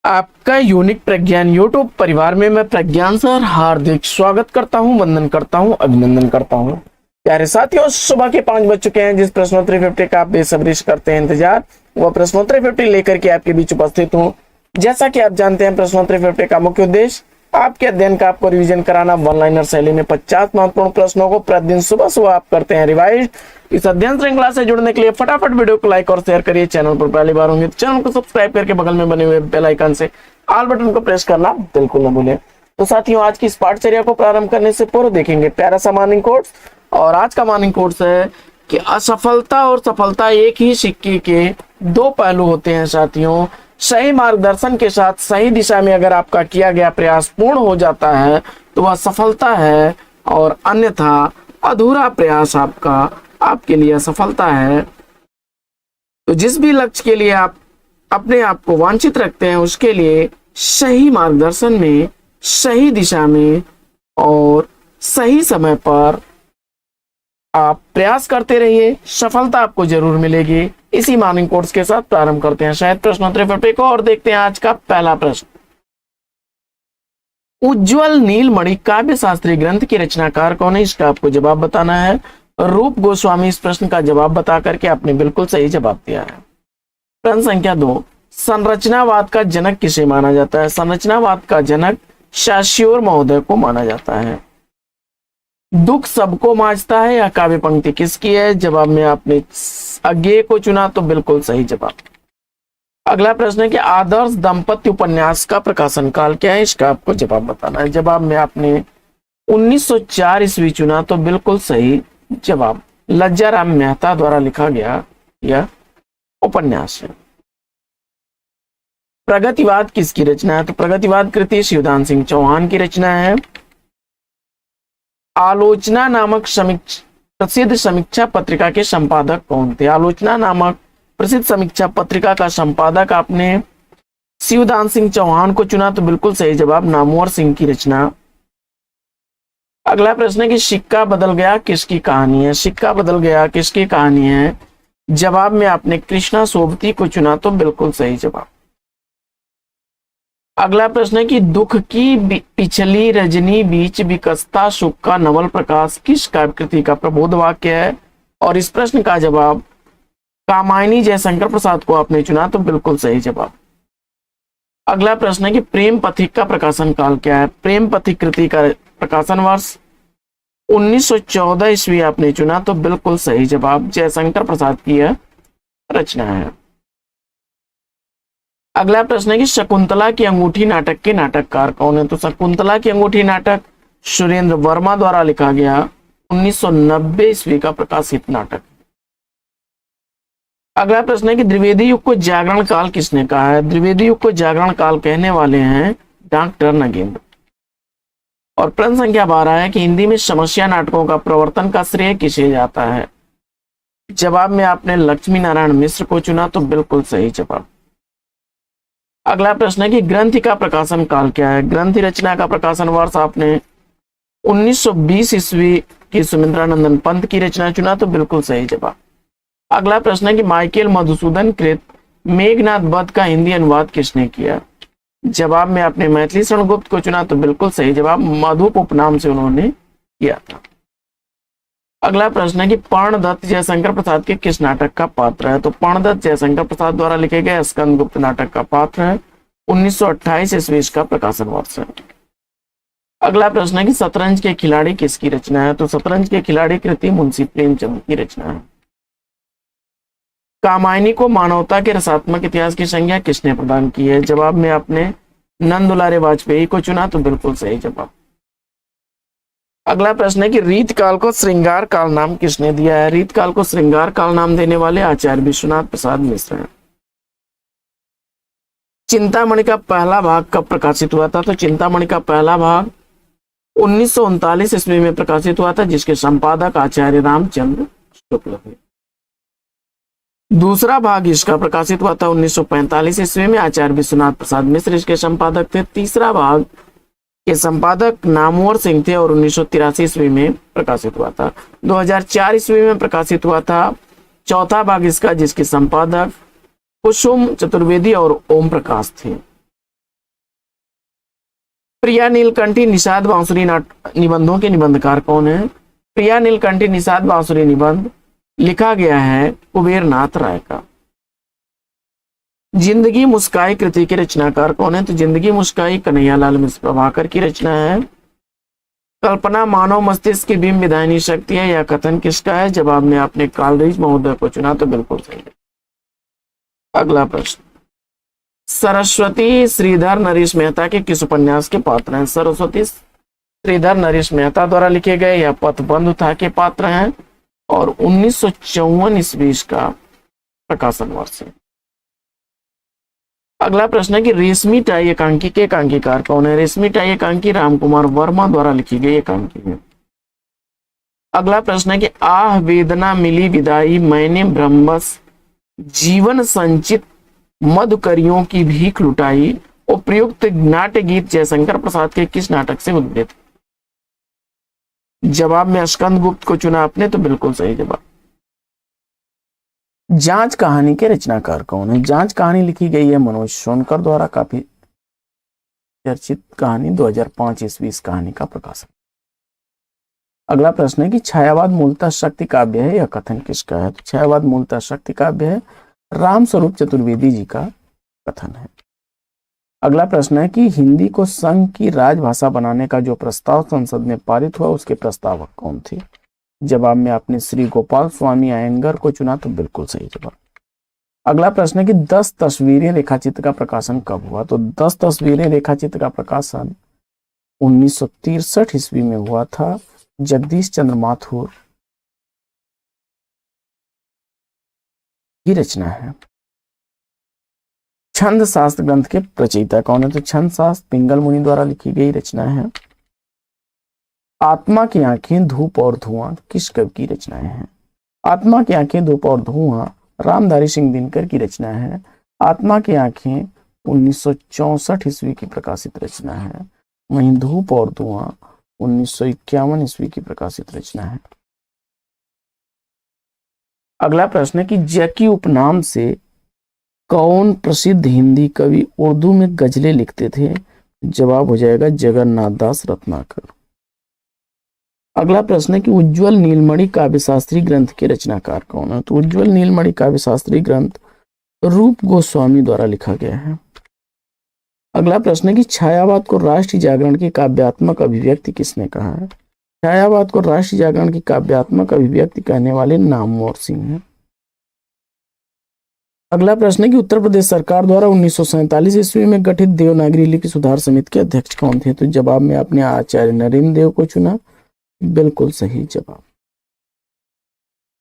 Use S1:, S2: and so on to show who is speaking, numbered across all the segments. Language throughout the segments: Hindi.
S1: आपका यूनिक प्रज्ञान यूट्यूब परिवार में मैं प्रज्ञान सर हार्दिक स्वागत करता हूं, वंदन करता हूं, अभिनंदन करता हूं। प्यारे साथियों, सुबह के 5 बज चुके हैं। जिस प्रश्नोत्तरी 50 का आप बेसब्री से करते हैं इंतजार, वह प्रश्नोत्तरी 50 लेकर के आपके बीच उपस्थित हूँ। जैसा कि आप जानते हैं, प्रश्नोत्तरी 50 का मुख्य उद्देश्य आपके अध्ययन का आपको रिवीजन कराना। वन लाइनर शैली में 50 महत्वपूर्ण प्रश्नों को प्रतिदिन सुबह सुबह आप करते हैं रिवाइज। इस अध्ययन श्रृंखला से जुड़ने के लिए फटाफट वीडियो को लाइक और शेयर करिए। चैनल पर पहली बार होंगे तो चैनल को सब्सक्राइब करके बगल में बने हुए बेल आइकन से ऑल बटन को प्रेस करना बिल्कुल न भूलें। तो साथियों, आज की इस पाठचर्या को प्रारंभ करने से पूर्व देखेंगे प्यारा सा मॉर्निंग कोट्स। और आज का मॉर्निंग कोट्स है कि असफलता और सफलता एक ही सिक्के के दो पहलू होते हैं। साथियों, सही मार्गदर्शन के साथ सही दिशा में अगर आपका किया गया प्रयास पूर्ण हो जाता है तो वह सफलता है, और अन्यथा अधूरा प्रयास आपके लिए असफलता है। तो जिस भी लक्ष्य के लिए आप अपने आप को वांछित रखते हैं, उसके लिए सही मार्गदर्शन में, सही दिशा में और सही समय पर आप प्रयास करते रहिए, सफलता आपको जरूर मिलेगी। इसी मॉर्निंग कोट्स के साथ प्रारंभ करते हैं शायद प्रश्नोत्तरी 50 को, और देखते हैं आज का पहला प्रश्न। उज्ज्वल नीलमणि काव्य शास्त्री ग्रंथ की रचनाकार कौन है? इसका आपको जवाब बताना है। रूप गोस्वामी इस प्रश्न का जवाब बता करके आपने बिल्कुल सही जवाब दिया है। प्रश्न संख्या 2, संरचनावाद का जनक किसे माना जाता है? संरचनावाद का जनक साश्योर महोदय को माना जाता है। दुख सबको मांझता है या काव्य पंक्ति किसकी है? जवाब में आपने अज्ञेय को चुना, तो बिल्कुल सही जवाब। अगला प्रश्न है कि आदर्श दंपत्ति उपन्यास का प्रकाशन काल क्या है? इसका आपको जवाब बताना है। जवाब में आपने 1904 ईस्वी चुना, तो बिल्कुल सही जवाब। लज्जाराम मेहता द्वारा लिखा गया यह उपन्यास है। प्रगतिवाद किसकी रचना है? तो प्रगतिवाद कृति शिवदान सिंह चौहान की रचना है। आलोचना नामक प्रसिद्ध समीक्षा पत्रिका के संपादक कौन थे? आलोचना नामक प्रसिद्ध समीक्षा पत्रिका का संपादक आपने शिवदान सिंह चौहान को चुना, तो बिल्कुल सही जवाब। नामवर सिंह की रचना। अगला प्रश्न है कि सिक्का बदल गया किसकी कहानी है? सिक्का बदल गया किसकी कहानी है? जवाब में आपने कृष्णा सोबती को चुना, तो बिल्कुल सही जवाब। अगला प्रश्न है कि दुख की पिछली रजनी बीच विकसता सुख का नवल प्रकाश किस काव्य कृति का प्रबोध वाक्य है? और इस प्रश्न का जवाब कामायनी जयशंकर प्रसाद को आपने चुना, तो बिल्कुल सही जवाब। अगला प्रश्न है कि प्रेम पथिक का प्रकाशन काल क्या है? प्रेम पथिक कृति का प्रकाशन वर्ष 1914 ईस्वी आपने चुना, तो बिल्कुल सही जवाब। जयशंकर प्रसाद की यह रचना है। अगला प्रश्न है कि शकुंतला की अंगूठी नाटक के नाटककार कौन है? तो शकुंतला की अंगूठी नाटक सुरेंद्र वर्मा द्वारा लिखा गया 1990 ईस्वी का प्रकाशित नाटक। अगला प्रश्न है कि द्विवेदी युग को जागरण काल किसने कहा है? द्विवेदी युग को जागरण काल कहने वाले हैं डॉक्टर नगेंद्र। और प्रश्न संख्या 12 है कि हिंदी में समस्या नाटकों का प्रवर्तन का श्रेय किसे जाता है? जवाब में आपने लक्ष्मी नारायण मिश्र को चुना, तो बिल्कुल सही जवाब। अगला प्रश्न है कि ग्रंथि का प्रकाशन काल क्या है? ग्रंथि रचना का प्रकाशन वर्ष आपने 1920 ईस्वी की सुमित्रानंदन पंत की रचना चुना, तो बिल्कुल सही जवाब। अगला प्रश्न है कि माइकल मधुसूदन कृत मेघनाद वध का हिंदी अनुवाद किसने किया? जवाब में आपने मैथिली शरण गुप्त को चुना, तो बिल्कुल सही जवाब। मधुप उपनाम से उन्होंने किया था। अगला प्रश्न है कि पर्णदत्त जयशंकर प्रसाद के किस नाटक का पात्र है? तो पर्णदत्त जयशंकर प्रसाद द्वारा लिखे गए स्कंदगुप्त नाटक का पात्र है। 1928 ईस्वी का प्रकाशन वर्ष है। अगला प्रश्न है कि शतरंज के खिलाड़ी किसकी रचना है? तो शतरंज के खिलाड़ी कृति मुंशी प्रेमचंद की रचना है। कामायनी को मानवता के रसात्मक इतिहास की संज्ञा किसने प्रदान की है? जवाब में आपने नंद दुलारे वाजपेयी को चुना, तो बिल्कुल सही जवाब। अगला प्रश्न है कि रीत काल को श्रृंगार काल नाम किसने दिया है? रीत काल को श्रृंगार काल नाम देने वाले आचार्य विश्वनाथ प्रसाद मिश्र हैं। चिंतामणि का पहला भाग कब प्रकाशित हुआ था? तो चिंतामणि का पहला भाग 1939 ईस्वी में प्रकाशित हुआ था, जिसके संपादक आचार्य रामचंद्र शुक्ल थे। दूसरा भाग इसका प्रकाशित हुआ था 1945 ईस्वी में, आचार्य विश्वनाथ प्रसाद मिश्र इसके संपादक थे। तीसरा भाग के संपादक नामवर सिंह थे और 1983 ईस्वी में प्रकाशित हुआ था। 2004 ईस्वी में प्रकाशित हुआ था चौथा भाग इसका, जिसके संपादक कुसुम चतुर्वेदी और ओम प्रकाश थे। प्रिया नीलकंठी निषाद बांसुरी निबंधों के निबंधकार कौन है? प्रिया नीलकंठी निषाद बांसुरी निबंध लिखा गया है कुबेरनाथ राय का। जिंदगी मुस्काई कृति के रचनाकार कौन है? तो जिंदगी मुस्काई कन्हैयालाल मिश्र प्रभाकर की रचना है। कल्पना मानव मस्तिष्क की बिंब विधायनी शक्ति है, यह कथन किसका है? जवाब में आपने कालरीज महोदय को चुना तो बिल्कुल सही है। अगला प्रश्न, सरस्वती श्रीधर नरेश मेहता के किस उपन्यास के पात्र हैं? सरस्वती श्रीधर नरेश मेहता द्वारा लिखे गए या पथबंधुता के पात्र हैं और 1954 ईस्वी का प्रकाशन वर्ष है। अगला प्रश्न है कि रेशमी टाई एकांकी के एकांकीकार कौन है? रेशमी टाई एकांकी रामकुमार वर्मा द्वारा लिखी गई एकांकी है। अगला प्रश्न है कि आह वेदना मिली विदाई मैंने ब्रह्मस जीवन संचित मधुकरियों की भीख लुटाई उपयुक्त नाट्य गीत जयशंकर प्रसाद के किस नाटक से उद्भूत? जवाब में स्कंद गुप्त को चुना आपने तो बिल्कुल सही जवाब। जांच कहानी के रचनाकार कौन है? जांच कहानी लिखी गई है मनोज सोनकर द्वारा, काफी चर्चित कहानी, 2005 ईस्वी इस कहानी का प्रकाशन। अगला प्रश्न है कि छायावाद मूलतः शक्ति काव्य है, यह कथन किसका है? तो छायावाद मूलतः शक्ति काव्य है, राम स्वरूप चतुर्वेदी जी का कथन है। अगला प्रश्न है कि हिंदी को संघ की राजभाषा बनाने का जो प्रस्ताव संसद में पारित हुआ उसके प्रस्तावक कौन थे? जवाब में आपने श्री गोपाल स्वामी अयंगर को चुना तो बिल्कुल सही जवाब। अगला प्रश्न है कि 10 तस्वीरें रेखाचित्र का प्रकाशन कब हुआ? तो 10 तस्वीरें रेखाचित्र का प्रकाशन 1963 ईस्वी में हुआ था। जगदीश चंद्र माथुर की रचना है। छंद शास्त्र ग्रंथ के रचयिता कौन है? तो छंद शास्त्र पिंगल मुनि द्वारा लिखी गई रचना है। आत्मा की आंखें धूप और धुआं किस कवि की रचनाएं हैं? आत्मा की आंखें धूप और धुआं रामधारी सिंह दिनकर की रचना है। आत्मा की आंखें 1964 ईस्वी की प्रकाशित रचना है। वहीं धूप और धुआं 1951 ईस्वी की प्रकाशित रचना है। अगला प्रश्न है कि जकी उपनाम से कौन प्रसिद्ध हिंदी कवि उर्दू में गजलें लिखते थे? जवाब हो जाएगा जगन्नाथ दास रत्नाकर। अगला प्रश्न है कि उज्ज्वल नीलमणि काव्यशास्त्री ग्रंथ के रचनाकार कौन है? तो उज्ज्वल नीलमणि काव्यशास्त्री ग्रंथ रूप गोस्वामी द्वारा लिखा गया है। अगला प्रश्न है कि छायावाद को राष्ट्रीय जागरण की काव्यात्मक अभिव्यक्ति किसने कहा है? छायावाद को राष्ट्रीय जागरण की काव्यात्मक अभिव्यक्ति कहने वाले नामवर सिंह हैं। अगला प्रश्न है कि उत्तर प्रदेश सरकार द्वारा 1947 ईस्वी में गठित देवनागरी लिपि सुधार समिति के अध्यक्ष कौन थे? तो जवाब में आपने आचार्य नरेंद्र देव को चुना, बिल्कुल सही जवाब।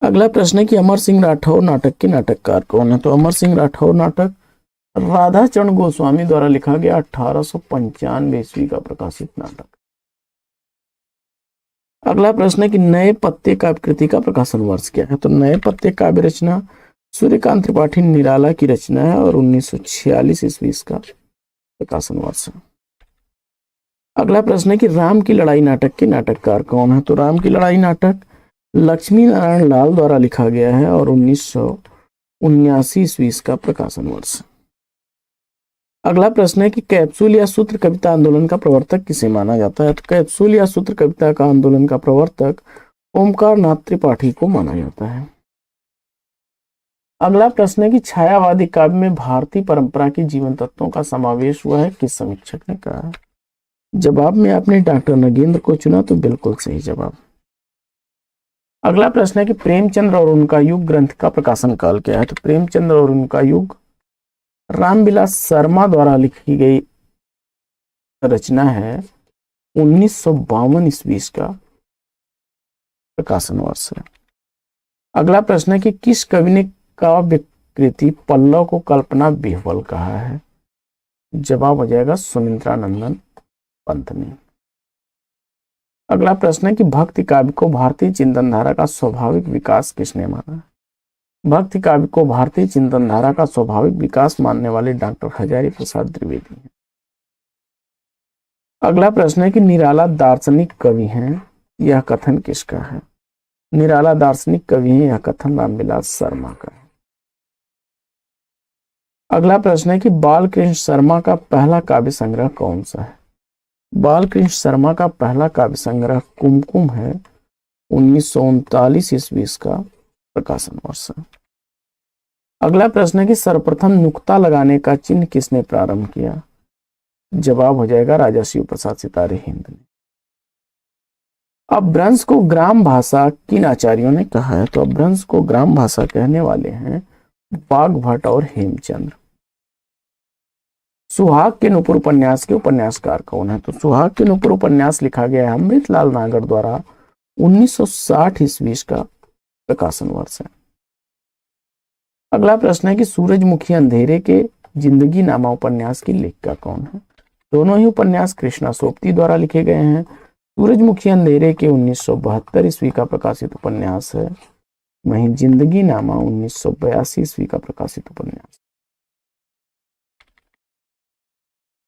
S1: अगला प्रश्न है कि अमर सिंह राठौर नाटक के नाटककार कौन है? तो अमर सिंह राठौर नाटक राधा चरण गोस्वामी द्वारा लिखा गया 1895 ईस्वी का प्रकाशित नाटक। अगला प्रश्न है कि नए पत्ते काव्य कृति का प्रकाशन वर्ष क्या है? तो नए पत्ते काव्य रचना सूर्यकांत त्रिपाठी निराला की रचना है और 1946 ईस्वी का प्रकाशन वर्ष है। अगला प्रश्न है कि राम की लड़ाई नाटक के नाटककार कौन है? तो राम की लड़ाई नाटक लक्ष्मी नारायण लाल द्वारा लिखा गया है और 1979 ईस्वी का प्रकाशन वर्ष। अगला प्रश्न है कि कैप्सूल या सूत्र कविता आंदोलन का प्रवर्तक किसे माना जाता है? तो कैप्सूल या सूत्र कविता का आंदोलन का प्रवर्तक ओमकार नाथ त्रिपाठी को माना जाता है। अगला प्रश्न है कि छायावादी काव्य में भारतीय परंपरा के जीवन तत्वों का समावेश हुआ है, किस समीक्षक ने कहा? जवाब में आपने डॉक्टर नगेंद्र को चुना तो बिल्कुल सही जवाब। अगला प्रश्न है कि प्रेमचंद्र और उनका युग ग्रंथ का प्रकाशन काल क्या है? तो प्रेमचंद्र और उनका युग रामविलास शर्मा द्वारा लिखी गई रचना है। 1952 ईस्वी का प्रकाशन वर्ष है। अगला प्रश्न है कि किस कवि ने काव्य कृति पल्लव को कल्पना विह्वल कहा है? जवाब हो जाएगा सुमित्रानंदन पंत ने। अगला प्रश्न है कि भक्ति काव्य को भारतीय चिंतन धारा का स्वाभाविक विकास किसने माना? भक्ति काव्य को भारतीय चिंतन धारा का स्वाभाविक विकास मानने वाले डॉक्टर हजारी प्रसाद द्विवेदी हैं। अगला प्रश्न है कि निराला दार्शनिक कवि हैं, यह कथन किसका है? निराला दार्शनिक कवि हैं, यह कथन रामविलास शर्मा का है। अगला प्रश्न है कि बाल कृष्ण शर्मा का पहला काव्य संग्रह कौन सा है? बालकृष्ण शर्मा का पहला काव्य संग्रह कुमकुम है 1939 ईस्वी का प्रकाशन वर्ष। अगला प्रश्न है कि सर्वप्रथम नुक्ता लगाने का चिन्ह किसने प्रारंभ किया? जवाब हो जाएगा राजा शिव प्रसाद सितारे हिंद ने। अपभ्रंश को ग्राम भाषा किन आचार्यों ने कहा है? तो अपभ्रंश को ग्राम भाषा कहने वाले हैं वाग्भट और हेमचंद्र। सुहाग के नुपुर उपन्यास के उपन्यासकार कौन है? तो सुहाग के नुपुर उपन्यास लिखा गया है अमृतलाल नागर द्वारा 1960 ईस्वी का प्रकाशन वर्ष है। अगला प्रश्न है कि सूरजमुखी अंधेरे के जिंदगी नामा उपन्यास की लेखिका कौन है? दोनों ही उपन्यास कृष्णा सोपती द्वारा लिखे गए हैं। सूरजमुखी अंधेरे के 1972 ईस्वी का प्रकाशित उपन्यास है, वहीं जिंदगी नामा 1982 ईस्वी का प्रकाशित उपन्यास।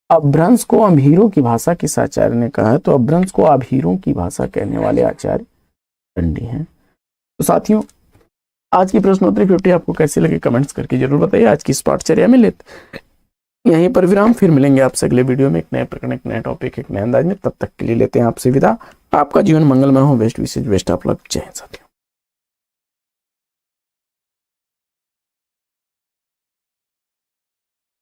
S1: अपभ्रंश को अभीरों की भाषा किस आचार्य ने कहा है? तो अपभ्रंश को अभीरों की भाषा कहने वाले आचार्य दंडी हैं। तो साथियों, आज की प्रश्नोत्तरी 50 आपको कैसी लगी कमेंट्स करके जरूर बताइए। आज की इस पाठचर्या में यहीं पर विराम, फिर मिलेंगे आपसे अगले वीडियो में एक नए प्रकरण, एक नए टॉपिक, एक नए अंदाज में। तब तक के लिए लेते हैं आपसे विदा। आपका जीवन मंगलमय हो। बेस्ट विशेष, बेस्ट ऑफ लक। जय हिंद साथियों।